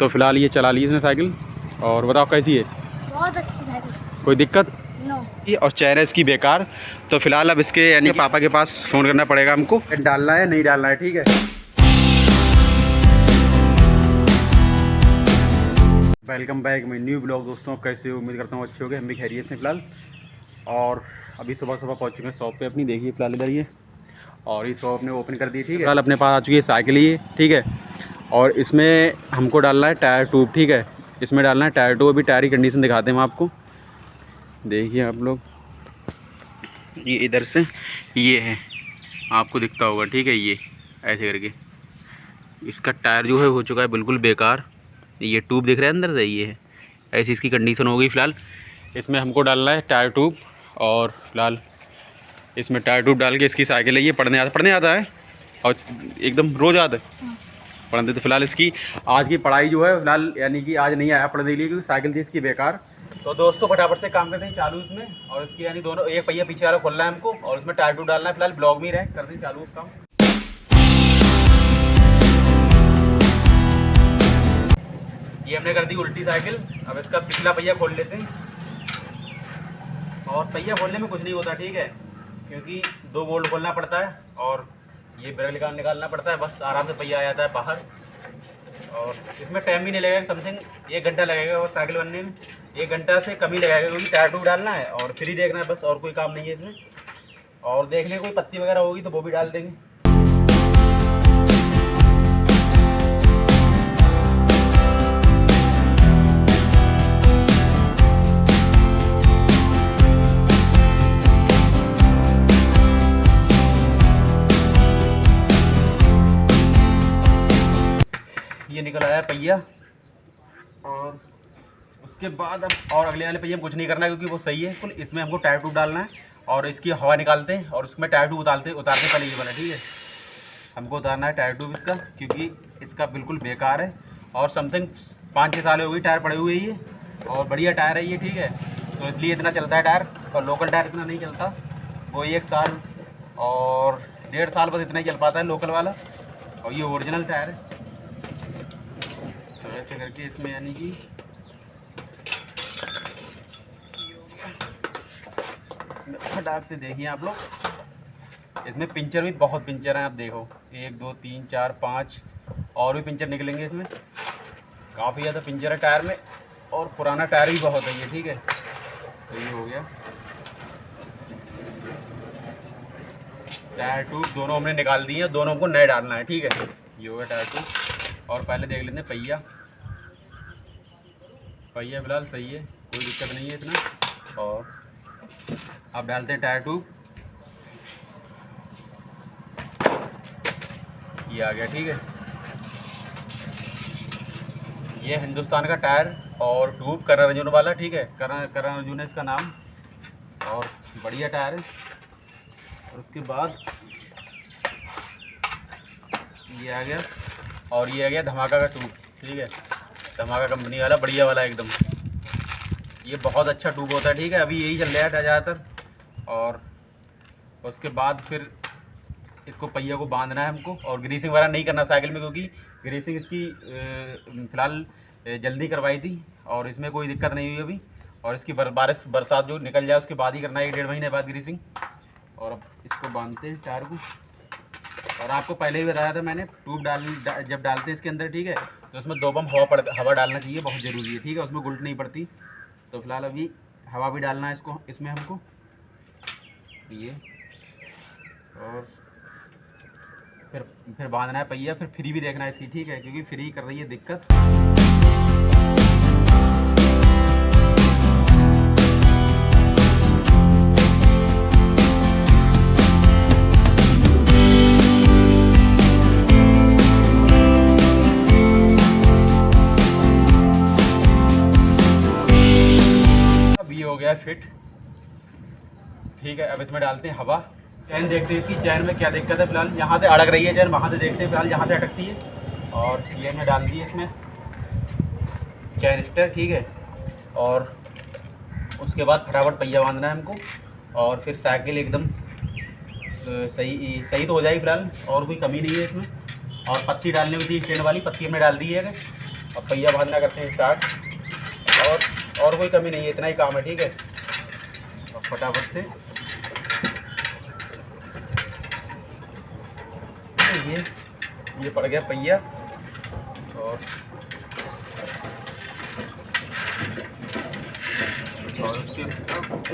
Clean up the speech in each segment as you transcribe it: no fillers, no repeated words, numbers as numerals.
तो फिलहाल ये चला ली इसने साइकिल। और बताओ कैसी है? बहुत अच्छी साइकिल, कोई दिक्कत? नो। और चेयर है इसकी बेकार। तो फिलहाल अब इसके यानी पापा के पास फ़ोन करना पड़ेगा हमको, डालना है नहीं डालना है। ठीक है, welcome back my new blog. दोस्तों कैसे हो? उम्मीद करता हूँ अच्छे हो गए, हम भी खैरियत से फिलहाल। और अभी सुबह सुबह पहुँच चुके हैं शॉप पे अपनी। देखिए फिलहाल इधर ये, और ये शॉप ने ओपन कर दी। ठीक है, फिलहाल अपने पास आ चुकी है साइकिल ये। ठीक है, और इसमें हमको डालना है टायर ट्यूब। ठीक है, इसमें डालना है टायर ट्यूब। अभी टायर की कंडीशन दिखाते हैं हम आपको, देखिए आप लोग। ये इधर से ये है, आपको दिखता होगा। ठीक है, ये ऐसे करके इसका टायर जो है हो चुका है बिल्कुल बेकार। ये ट्यूब दिख रहा है अंदर से, ये है ऐसी इसकी कंडीशन हो गई। फ़िलहाल इसमें हमको डालना है टायर ट्यूब। और फिलहाल इसमें टायर ट्यूब डाल के इसकी साइकिल है ये पढ़ने आता है और एकदम रोज़ आता है पढ़ने। तो फिलहाल इसकी आज की पढ़ाई जो है फिलहाल यानी कि आज नहीं आया पढ़ने के लिए, क्योंकि साइकिल थी इसकी बेकार। तो दोस्तों फटाफट से काम करते हैं चालू इसमें। और इसकी यानी दोनों, एक पहिया पीछे वाला खोलना है हमको और इसमें टायर ट्यूब डालना है। फिलहाल ब्लॉग में ही रहे, करते हैं चालू काम। ये हमने कर दी उल्टी साइकिल। अब इसका पिछला पहिया खोल लेते हैं। और पहिया खोलने में कुछ नहीं होता, ठीक है, क्योंकि 2 बोल्ट खोलना पड़ता है और ये ब्रेक निकालना पड़ता है। बस आराम से पहिया आ जाता है बाहर। और इसमें टाइम भी नहीं लगेगा, समथिंग 1 घंटा लगेगा और साइकिल बनने में 1 घंटा से कम ही लगेगा, क्योंकि टायर ट्यूब डालना है और फ्री देखना है बस, और कोई काम नहीं है इसमें। और देखने कोई पत्ती वगैरह होगी तो वो भी डाल देंगे। ये निकल आया पहिया। और उसके बाद अब और अगले वाले पहिए में कुछ नहीं करना है, क्योंकि वो सही है कुल। इसमें हमको टायर ट्यूब डालना है और इसकी हवा निकालते हैं और उसमें टायर ट्यूब उतारते पहले ये बना। ठीक है, हमको उतारना है टायर ट्यूब इसका, क्योंकि इसका बिल्कुल बेकार है। और समथिंग 5-6 साल हो गई टायर पड़े हुए ये, और बढ़िया टायर है ये। ठीक है, तो इसलिए इतना चलता है टायर, और लोकल टायर इतना नहीं चलता। वो 1 साल और 1.5 साल बस इतना ही चल पाता है लोकल वाला, और ये ओरिजिनल टायर है। तो ऐसे करके इसमें यानी कि इसमें फटाक से देखिए आप लोग। इसमें पिंचर भी बहुत पिंचर हैं, आप देखो 1 2 3 4 5 और भी पिंचर निकलेंगे इसमें। काफ़ी ज़्यादा पिंचर है टायर में, और पुराना टायर भी बहुत है ये। ठीक है, तो ये हो गया टायर ट्यूब। दोनों हमने निकाल दिए हैं, दोनों को नए डालना है। ठीक है, ये हो गया टायर ट्यूब। और पहले देख लेते हैं पहिया फिलहाल सही है, कोई दिक्कत नहीं है इतना। और अब डालते हैं टायर ट्यूब। ये आ गया। ठीक है, ये हिंदुस्तान का टायर और ट्यूब करण अर्जुन वाला। ठीक है, करण अर्जुन है इसका नाम, और बढ़िया टायर है। और उसके बाद ये आ गया, और ये आ गया धमाका का ट्यूब। ठीक है, धमाका कंपनी वाला, बढ़िया वाला एकदम। ये बहुत अच्छा ट्यूब होता है। ठीक है, अभी यही चल रहा है ज़्यादातर। और उसके बाद फिर इसको पहिया को बांधना है हमको, और ग्रीसिंग वगैरह नहीं करना साइकिल में, क्योंकि ग्रीसिंग इसकी फ़िलहाल जल्दी करवाई थी और इसमें कोई दिक्कत नहीं हुई अभी। और इसकी बरसात जो निकल जाए उसके बाद ही करना है, 1-1.5 महीने बाद ग्रीसिंग। और अब इसको बांधते हैं टायर को। और आपको पहले ही बताया था मैंने, ट्यूब जब डालते हैं इसके अंदर, ठीक है, तो उसमें 2 बम हवा डालना चाहिए, बहुत ज़रूरी है। ठीक है, उसमें गुल्ट नहीं पड़ती। तो फिलहाल अभी हवा भी डालना है इसमें हमको ये। और फिर बांधना है पहिया, फिर फ्री भी देखना है इसकी। ठीक है, क्योंकि फ्री कर रही है दिक्कत। हो गया फिट। ठीक है, अब इसमें डालते हैं हवा। चैन देखते हैं इसकी, चैन में क्या दिक्कत है। फिलहाल यहाँ से अड़क रही है चैन, वहाँ से देखते हैं। फिलहाल यहाँ से अटकती है, और ये में डाल दी है इसमें चैन स्टर। ठीक है, और उसके बाद फटाफट पहिया बांधना है हमको, और फिर साइकिल एकदम सही तो हो जाएगी फिलहाल, और कोई कमी नहीं है इसमें। और पत्ती डालने की थी स्टैंड वाली, पत्ती हमने डाल दी है। अब पहिया बांधना करते हैं स्टार्ट। और कोई कमी नहीं है, इतना ही काम है, ठीक है। अब फटाफट से ये पड़ गया पहिया। और उसके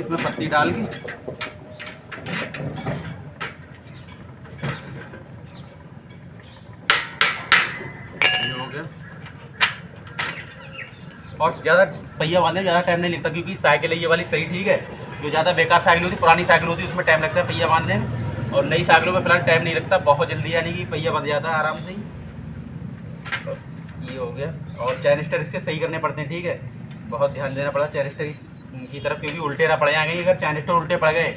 इसमें पत्ती डाल के ये हो गया। और ज़्यादा पहिया बांधने में ज़्यादा टाइम नहीं लगता, क्योंकि साइकिल है ये वाली सही, ठीक है। जो ज़्यादा बेकार साइकिल होती, पुरानी साइकिल होती है, उसमें टाइम लगता है पहिया बांधने में। और नई साइकिलों में फिलहाल टाइम नहीं लगता, बहुत जल्दी यानी कि पहिया बंध जाता है आराम से ही। ये हो गया। और चैनिस्टर इसके सही करने पड़ते हैं, ठीक है। बहुत ध्यान देना पड़ा चैनिस्टर की तरफ, क्योंकि उल्टे ना पड़ जाएंगे। अगर चैनिस्टर उल्टे पड़ गए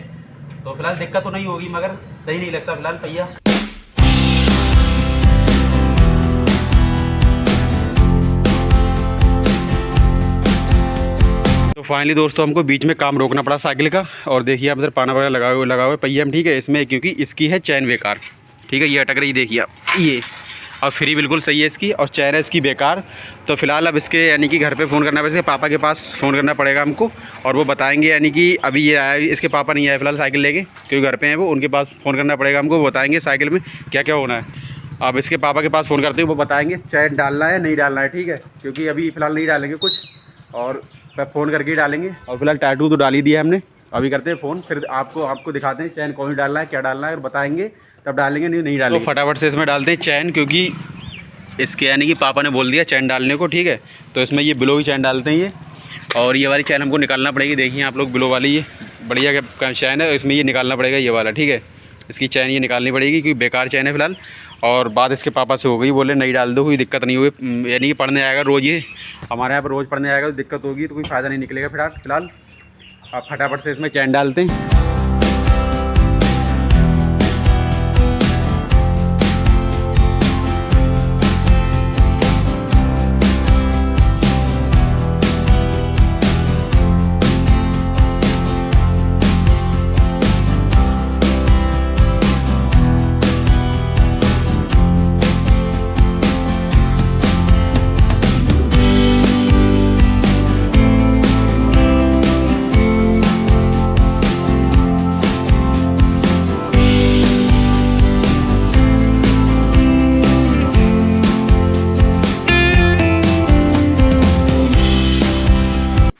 तो फिलहाल दिक्कत तो नहीं होगी, मगर सही नहीं लगता फिलहाल पहिया। तो फाइनली दोस्तों हमको बीच में काम रोकना पड़ा साइकिल का। और देखिए आप इधर पाना वगैरह लगा हुए पहिया में, ठीक है। इसमें क्योंकि इसकी है चैन बेकार, ठीक है। ये अटक रही, देखिए आप ये। और फ्री बिल्कुल सही है इसकी, और चैन है इसकी बेकार। तो फिलहाल अब इसके यानी कि घर पे फ़ोन करना पड़ेगा, पापा के पास फ़ोन करना पड़ेगा हमको। और वो बताएंगे यानी कि अभी ये आया, इसके पापा नहीं आए फिलहाल साइकिल लेके, क्योंकि घर पे हैं वो। उनके पास फ़ोन करना पड़ेगा हमको, वो बताएंगे साइकिल में क्या क्या होना है। अब इसके पापा के पास फ़ोन करते हैं, वो बताएंगे चैन डालना है नहीं डालना है, ठीक है। क्योंकि अभी फ़िलहाल नहीं डालेंगे कुछ, और फ़ोन करके ही डालेंगे। और फिलहाल टैटू तो डाल ही दिया हमने। अभी करते हैं फ़ोन, फिर आपको दिखाते हैं चैन कौन सी डालना है, क्या डालना है, और बताएंगे तब डालेंगे, नहीं डालेंगे। तो फटाफट से इसमें डालते हैं चैन, क्योंकि इसके यानी कि पापा ने बोल दिया चैन डालने को, ठीक है। तो इसमें ये बिलो की चैन डालते हैं ये। और ये वाली चैन हमको निकालना पड़ेगी, देखिए आप लोग, बिलो वाली ये बढ़िया का चैन है, इसमें ये निकालना पड़ेगा ये वाला, ठीक है। इसकी चैन ये निकालनी पड़ेगी, क्योंकि बेकार चैन है फिलहाल। और बात इसके पापा से हो गई, बोले नहीं डाल दो, कोई दिक्कत नहीं हुई। यानी कि पढ़ने आएगा रोज़, ये हमारे यहाँ पर रोज़ पढ़ने आएगा, तो दिक्कत होगी तो कोई फ़ायदा नहीं निकलेगा फिलहाल। आप फटाफट से इसमें चैन डालते हैं।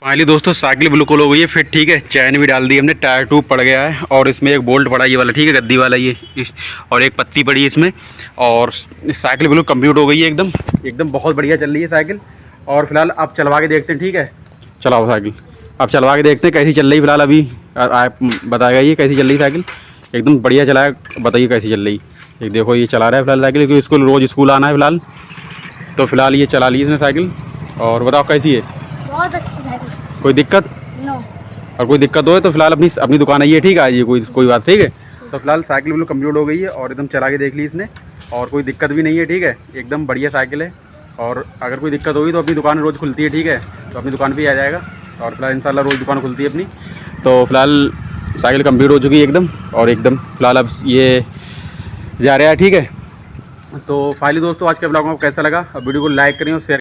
फाइनली दोस्तों साइकिल बिल्कुल हो गई है फिट, ठीक है। चैन भी डाल दी हमने, टायर ट्यूब पड़ गया है, और इसमें एक बोल्ट पड़ा ये वाला, ठीक है, गद्दी वाला ये और एक पत्ती पड़ी है इसमें। और साइकिल बिल्कुल कंप्लीट हो गई है एकदम बहुत बढ़िया चल रही है साइकिल। और फिलहाल आप चलवा के देखते हैं, ठीक है। चलाओ साइकिल, अब चलवा के देखते हैं कैसी चल रही फिलहाल। अभी आप बताएगा ये कैसी चल रही साइकिल, एकदम बढ़िया चलाया, बताइए कैसी चल रही। एक देखो ये चला रहा है फिलहाल साइकिल, क्योंकि स्कूल रोज़ स्कूल आना है फिलहाल। तो फिलहाल ये चला ली इसने साइकिल। और बताओ कैसी है? बहुत अच्छी साइकिल, कोई दिक्कत? नो। और कोई दिक्कत हो तो फिलहाल अपनी दुकान आई है, ठीक है, आइए, कोई बात, ठीक है। तो फिलहाल साइकिल बिल्कुल कंप्लीट हो गई है, और एकदम चला के देख ली इसने, और कोई दिक्कत भी नहीं है, ठीक है। एकदम बढ़िया साइकिल है। और अगर कोई दिक्कत होगी तो अपनी दुकान रोज़ खुलती है, ठीक है, तो अपनी दुकान पे ही आ जाएगा। और फिलहाल इंशाल्लाह रोज़ दुकान खुलती है अपनी। तो फिलहाल साइकिल कंप्लीट हो चुकी है एकदम, और एकदम फिलहाल अब ये जा रहा है, ठीक है। तो फाइनली दोस्तों आज के ब्लॉग में आपको कैसा लगा, वीडियो को लाइक करें और शेयर